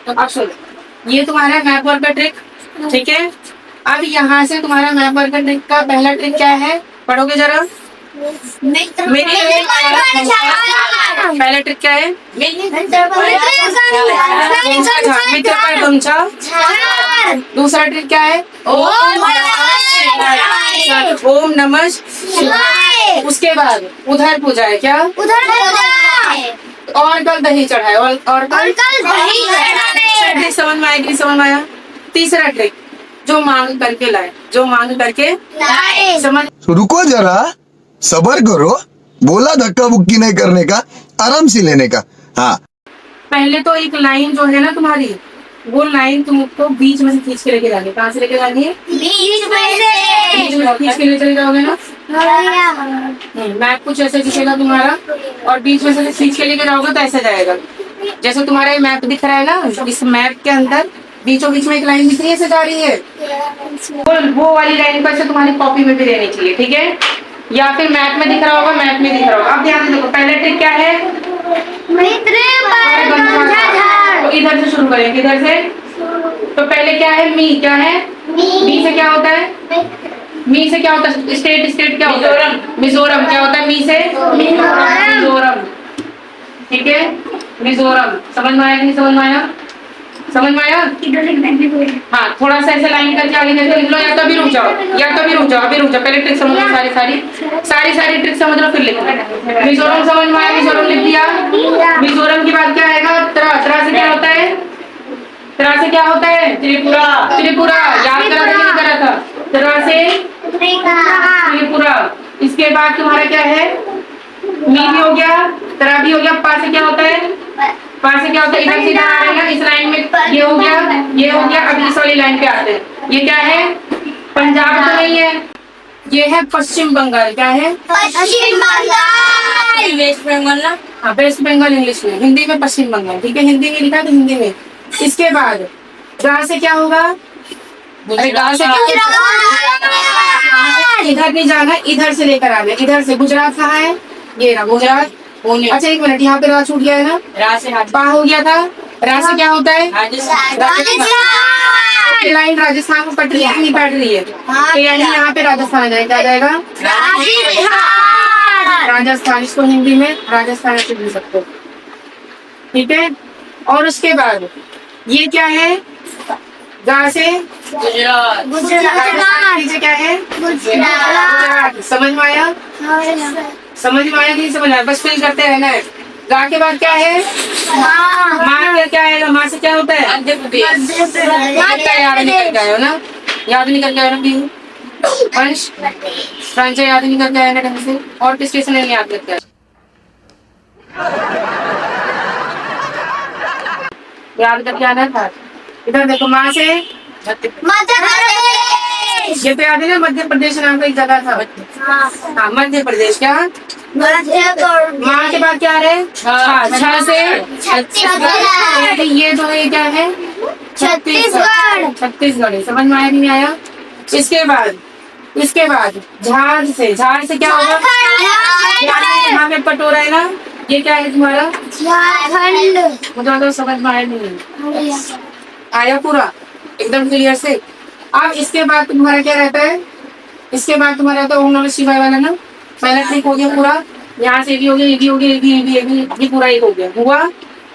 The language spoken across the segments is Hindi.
अब सुनो, ये तुम्हारा मैप वर्क का ट्रिक, ठीक है। अब यहाँ से तुम्हारा मैप वर्क का ट्रिक का पहला ट्रिक क्या है, पढ़ोगे जरा। मेरी पहला ट्रिक क्या है, मित्र पर गमछा। दूसरा ट्रिक क्या है, ओम नमः शिवाय। उसके बाद उधर पूजा है, क्या और कल दही चढ़ाए, और कल दही चढ़ाए। समझ में आएगी, समझ में आया। तीसरा ट्रिक, जो मांग करके लाए, जो मांग करके लाए, समझ। रुको जरा, सबर करो, बोला धक्का बुक्की नहीं करने का, आराम से लेने का। हाँ, पहले तो एक लाइन जो है ना तुम्हारी, वो लाइन तुमको बीच में से खींच के लेके जानी है। कहाँ से लेके जानी है, बीच में से खींच के ले चले जाओगे ना। मैप कुछ ऐसे दिखेगा तुम्हारा, और बीच में से खींच के लेके जाओगे तो ऐसे जाएगा। जैसे तुम्हारा ये मैप दिख रहा है ना, इस मैप के अंदर बीचों बीच में एक लाइन दिख रही है, ऐसे जा रही है। वो वाली लाइन पर से तुम्हारी कॉपी में भी रहनी चाहिए, ठीक है। या फिर मैप में दिख रहा होगा, मैप में दिख रहा होगा। अब ध्यान से देखो, पहले ट्रिक क्या है, तो इधर से शुरू करेंगे, इधर से। तो पहले क्या है, मी, क्या है, मी से क्या होता है, मी से क्या होता है, स्टेट, स्टेट क्या होता है, मिजोरम। क्या होता है मी से, मिजोरम, ठीक है, मिजोरम। समझ में आया कि नहीं समझ में आया, समझ में आया। हाँ, थोड़ा सा ऐसे लाइन करके आगे जैसे लिख लो, या तो अभी रुक जाओ, या तो अभी रुक जाओ, अभी रुक जाओ। पहले ट्रिक समझ लो, सारी ट्रिक समझ लो, फिर लिखो। मिजोरम समझ में आया, मिजोरम लिख दिया। मिजोरम के बाद क्या आएगा, त्रा से क्या होता है, त्रा से क्या होता है, त्रिपुरा। त्रिपुरा याद करा था, नहीं करा था, त्रा से त्रिपुरा। इसके बाद तुम्हारा क्या है, मी भी हो गया, त्रा भी हो गया। पा से क्या होता है, पा से क्या होता है, इधर सीधा आ रहा है, इस लाइन में ये हो गया, ये हो गया। अब इस वाली लाइन पे आते हैं, ये क्या है, पंजाब तो नहीं है, ये है पश्चिम बंगाल। क्या है, पश्चिम बंगाल। वेस्ट बंगाल ना, हाँ वेस्ट बंगाल इंग्लिश में, हिंदी में पश्चिम बंगाल, ठीक है। हिंदी में लिखा तो हिंदी में। इसके बाद गा से क्या होगा, अरे गा से इधर नहीं जाना, इधर से लेकर आना, इधर से। गुजरात कहाँ है, ये रहा गुजरात। अच्छा एक मिनट, यहाँ पे रा छूट गया है ना, रा से पा हो गया था। रा से क्या होता है, लाइन राजस्थान में पट रही है, नहीं पट रही है, तो यानी यहाँ पे राजस्थान आ जाएगा, क्या जाएगा, राजस्थान। इसको हिंदी में राजस्थान ऐसे बोल सकते हो, ठीक है। और उसके बाद ये क्या है, गा से गुजरात। राजस्थान से क्या है, गुजरात। समझ में आया, समझ में आया कि नहीं समझ आया, बस फिल करते रहना है। गा के बाद क्या है, माँ। क्या आएगा, माँ से क्या होता है, मध्य प्रदेश। याद नहीं करके आए हो ना, याद नहीं करके आए ना भी वंश फ्रांचा, याद नहीं करके आया ना ढंग से। और किस स्टेशन है याद करके आए, याद करके आना था। इधर देखो, माँ से मध्य प्रदेश। ये तो याद है ना, मध्य प्रदेश नाम का एक जगह था। हाँ मध्य प्रदेश। क्या, माँ के बाद क्या आ रहा है, छा से छत्तीसगढ़। ये जो है क्या है, छत्तीसगढ़। छत्तीसगढ़। समझ में आया नहीं आया। इसके बाद झाड़ से क्या होगा, यहाँ पे पटोरा है ना, ये क्या है तुम्हारा, झारखंड। मुझे तो समझ में आया नहीं, आया पूरा एकदम क्लियर से। अब इसके बाद तुम्हारा क्या रहता है, इसके बाद तुम्हारा रहता है ओम नमः शिवाय वाला ना। पहला ट्रिक हो गया पूरा, यहाँ से भी हो गया, ये भी हो गया, ये भी पूरा एक हो गया हुआ।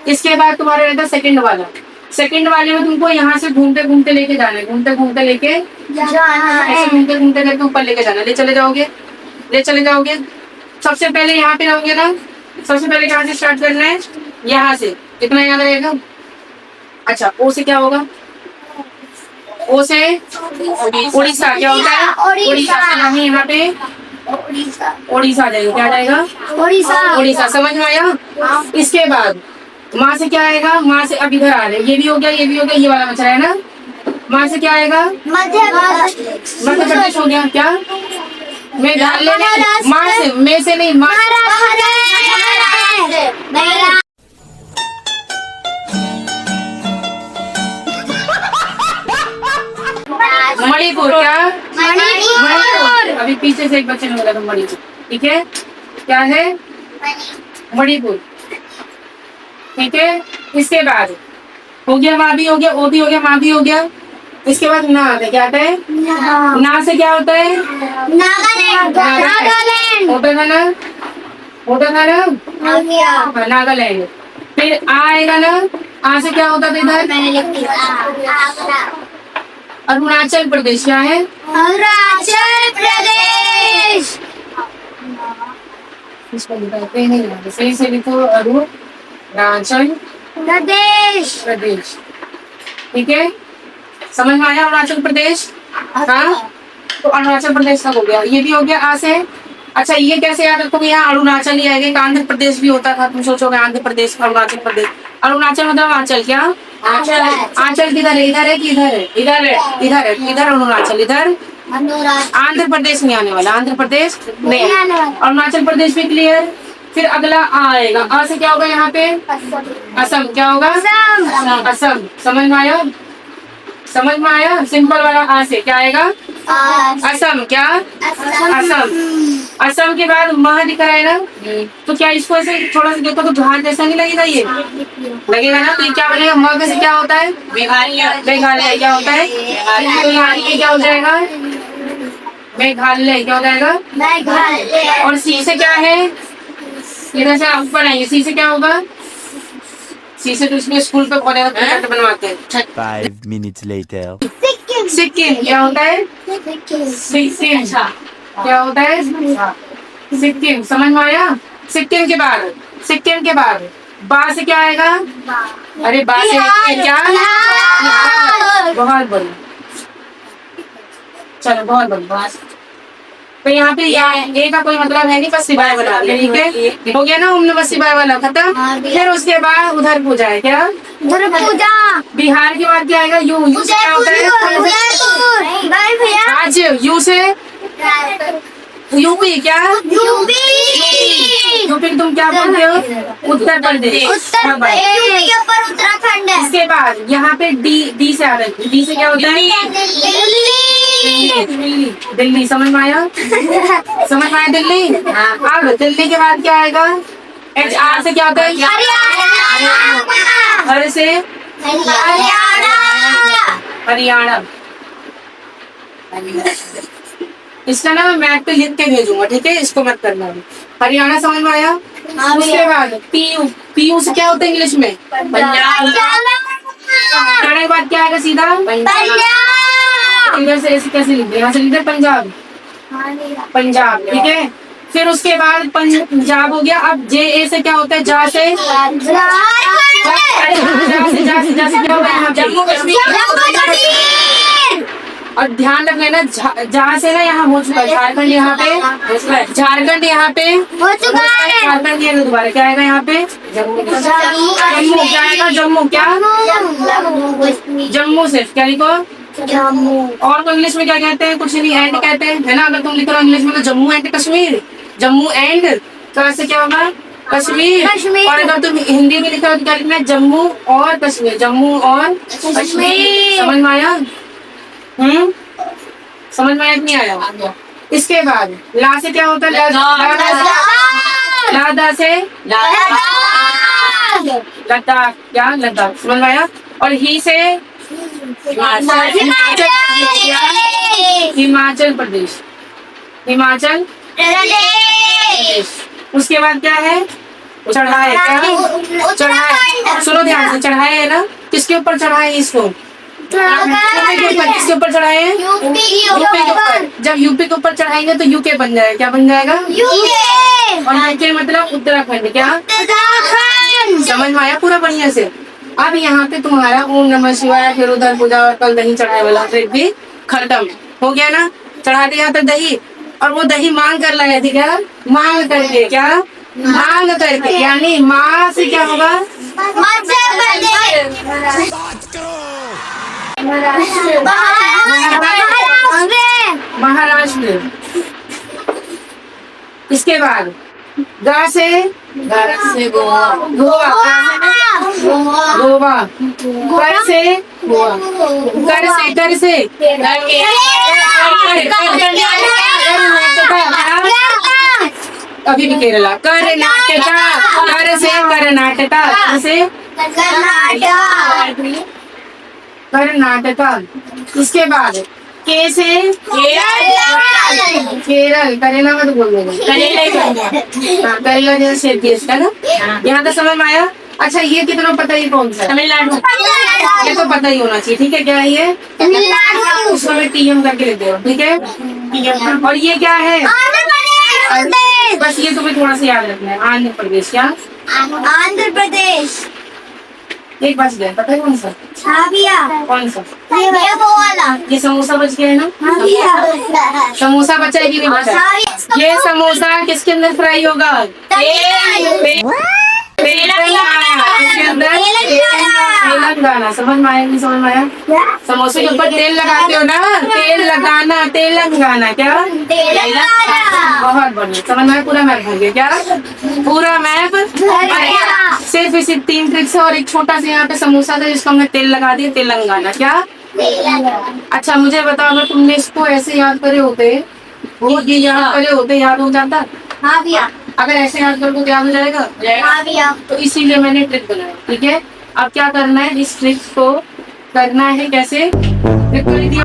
इसके बाद तुम्हारा रहता है सेकंड वाला। सेकंड वाले में तुमको यहाँ से घूमते घूमते लेके जाना है, घूमते घूमते लेके ऐसे घूमते घूमते करके ऊपर लेके जाना, ले चले जाओगे। सबसे पहले यहाँ पे रहोगे ना, सबसे पहले कहाँ से स्टार्ट करना है, यहाँ से। कितना याद रहेगा, अच्छा ओ से क्या होगा, ओ से उड़ीसा। क्या होता है, उड़ीसा। यहाँ पे उड़ीसा आ जाएगा, क्या आ जाएगा, उड़ीसा। समझ में आया। इसके बाद माँ से क्या आएगा, माँ से अब इधर आ रहे, ये भी हो गया, ये वाला बच रहा है ना। माँ से क्या आएगा, मध्य प्रदेश हो गया। क्या, मैं डाल लेने, माँ से, मैं से नहीं, माँ। मणिपुर। क्या, मणिपुर। अभी पीछे से एक बच्चे ने बोला था मणिपुर, ठीक है। क्या है, मणिपुर, ठीक है। इसके बाद हो गया, वा भी हो गया, ओ भी हो गया, मा भी हो गया। इसके बाद ना आता है, क्या आता है? ना से क्या होता है? नागालैंड नागालैंड होता था ना, होता था ना, हो गया हाँ, नागालैंड। फिर आ आएगा ना, आ से क्या होता था इधर? मैंने लिख दिया अरुणाचल प्रदेश। क्या है? अरुणाचल प्रदेश इसको लिखते हैं, सही से लिखो, अरुणाचल प्रदेश प्रदेश। ठीक है, समझ में आया अरुणाचल प्रदेश? हाँ, तो अरुणाचल प्रदेश का हो गया, ये भी हो गया आ से। अच्छा, ये कैसे याद रखोगे? यहाँ अरुणाचल ही आएगा। एक आंध्र प्रदेश भी होता था, तुम सोचोगे आंध्र प्रदेश, अरुणाचल प्रदेश। अरुणाचल मतलब आंचल। क्या आंचल आंचल? किधर है? इधर है कि इधर है? इधर है, इधर है, इधर अरुणाचल, इधर आंध्र प्रदेश नहीं आने वाला, आंध्र प्रदेश नहीं आने वाला। अरुणाचल प्रदेश भी क्लियर। फिर अगला आ आएगा, आ से क्या होगा यहाँ पे? असम। क्या होगा? असम असम। समझ में आया? समझ में आया? सिंपल वाला आ से क्या आएगा? असम। क्या? असम। असम के बाद मह दिख रहा है ना, तो क्या इसको ऐसे थोड़ा सा देखो तो घाट जैसा नहीं लगेगा? ये लगेगा ना, तो ये क्या बनेगा? मग से क्या होता है? मेघालय। मेघालय क्या होता है? तो यहाँ ये क्या हो जाएगा? मेघालय। क्या हो जाएगा? मेघालय और सी से क्या है? इधर से ऊपर आएंगे, सी से क्या होगा? सी से तो इसमें स्कूल पे बहुत ज्यादा प्रोजेक्ट बनवाते हैं। 5 minutes later. सिक्किम सिक्किम। क्या होता है? सिक्किम। क्या होता है? सिक्किम। समझ में आया? सिक्किम के बाद, सिक्किम के बाद बा से क्या आएगा? अरे बा से क्या? बिहार। बहुत बढ़िया, चलो बहुत बढ़िया। तो यहाँ पे ए का कोई मतलब है नहीं, बस सिवाय बना दिया। ठीक है, हो गया ना उम्र बस सिवाय वाला खत्म। फिर उसके बाद उधर पूजा है। क्या? दुर्गा पूजा बिहार के बाद क्या आएगा? यू। यू से क्या होता है? उदयपुर भाई भैया आज यू से यूपी। क्या? यूपी यूपी तुम क्या बोलते हो? उत्तर प्रदेश। उत्तर प्रदेश यूपी के ऊपर उत्तराखंड है इसके बाद यहाँ पे डी, डी से आ रहा है। डी से क्या होता है? दिल्ली। दिल्ली। समझ में आया? समझ में आया? दिल्ली। अब दिल्ली के बाद क्या आएगा? एच। आर से क्या होता है? हरियाणा हर से हरियाणा हरियाणा। इसका ना मैं मैप पे लिख के भेजूंगा, ठीक है, इसको मत करना। हरियाणा समझ में आया? उसके बाद पीयू। पीयू से क्या होता है इंग्लिश में? पंजाब। के बाद क्या आएगा? सीधा इधर से ऐसे कैसे लिख दे? यहाँ से लिख दे पंजाब। पंजाब। ठीक है, फिर उसके बाद पंजाब हो गया। अब जे ए से क्या होता है? जा से जा से क्या होगा? यहाँ जम्मू कश्मीर। और ध्यान रख लेना, जहाँ से ना यहाँ हो चुका है झारखंड, यहाँ पे झारखंड, यहाँ पे हो चुका है झारखंड। ये दोबारा क्या आएगा यहाँ पे? जम्मू। क्या आएगा? जम्मू। क्या? जम्मू से क्या लिखो? जम्मू और तो इंग्लिश में क्या कहते हैं? कुछ नहीं, एंड कहते हैं, है ना? अगर तुम लिख रहे हो इंग्लिश में तो जम्मू एंड कश्मीर, जम्मू एंड, तो ऐसे क्या होगा? कश्मीर। और अगर तुम हिंदी में लिख रहे हो तो क्या लिखना है? जम्मू और कश्मीर, जम्मू और कश्मीर। समझ में आया? समझ में आया कि नहीं आया? इसके बाद ला से क्या होता है? लादा से लद्दाख। क्या? लद्दाख। समझ में आया? और ही से हिमाचल प्रदेश। हिमाचल प्रदेश। उसके बाद क्या है? चढ़ाए। क्या? चढ़ाए। सुनो ध्यान से, चढ़ाए है ना, किसके ऊपर चढ़ाए इसको? किसके ऊपर चढ़ाए हैं? यूपी के ऊपर। जब यूपी के ऊपर चढ़ाएंगे तो यूके बन जाएगा। क्या बन जाएगा? यूके। और यूके मतलब उत्तराखंड। क्या? उत्तराखंड। समझ में आया पूरा बढ़िया से? अब यहाँ पे तुम्हारा ओम नमः शिवाय, फिर उधर पूजा और कल दही चढ़ाए वाला ट्रिप भी खत्म हो गया ना। चढ़ा दिया था दही, और वो दही मांग कर लाया थी। क्या? मांग करके। क्या? मांग करके, यानी माँ से क्या होगा? महाराष्ट्र। इसके बाद गा से गोवा। गोवा। गोवा। कर से गोवा। कर से अभी भी केरला। कर्नाटका। कर से कर्नाटका। से कर्नाटक कर्नाटका। इसके बाद के से केरल, करेला मत बोल देना, हाँ, करेला जैसे शेप दिया इसका ना। यहाँ तक समझ में आया। अच्छा ये कितना पता है कौन सा? तमिलनाडु। ये तो पता ही होना चाहिए, ठीक है। क्या है ये? तमिलनाडु उसको मैं टीएम करके लिख दे, ठीक है। और ये क्या है? आंध्र प्रदेश बस ये तुम्हें थोड़ा सा याद रखना है। आंध्र प्रदेश। क्या? आंध्र प्रदेश एक बच गया, पता है कौन सा? हाँ भैया कौन सा? ये वो वाला ये समोसा बच गया है ना। हाँ भैया समोसा बचा है कि नहीं बचा है? ये समोसा किसके अंदर फ्राई होगा? तेलंगाना। समझ में आया नहीं समझ में आया? समोसे के ऊपर तेल लगाते हो ना, तेल लगाना, तेलंगाना। क्या? बहुत बढ़िया, समझ में आया। पूरा मैप भर गया। क्या? पूरा मैप गया। सिर्फ इसी 3 ट्रिक्स है और एक छोटा सा यहाँ पे समोसा था जिसको हमने तेल लगा दिया, तेलंगाना। क्या? अच्छा मुझे बताओ, अगर तुमने इसको ऐसे याद करे होते, वो ये याद करे होते, याद हो जाता? हाँ भैया अगर ऐसे याद करो तो याद हो जाएगा। हाँ भैया तो इसीलिए मैंने ट्रिक बनाया, ठीक है। अब क्या करना है, इस ट्रिक को करना है कैसे? ट्रिक कर दिया।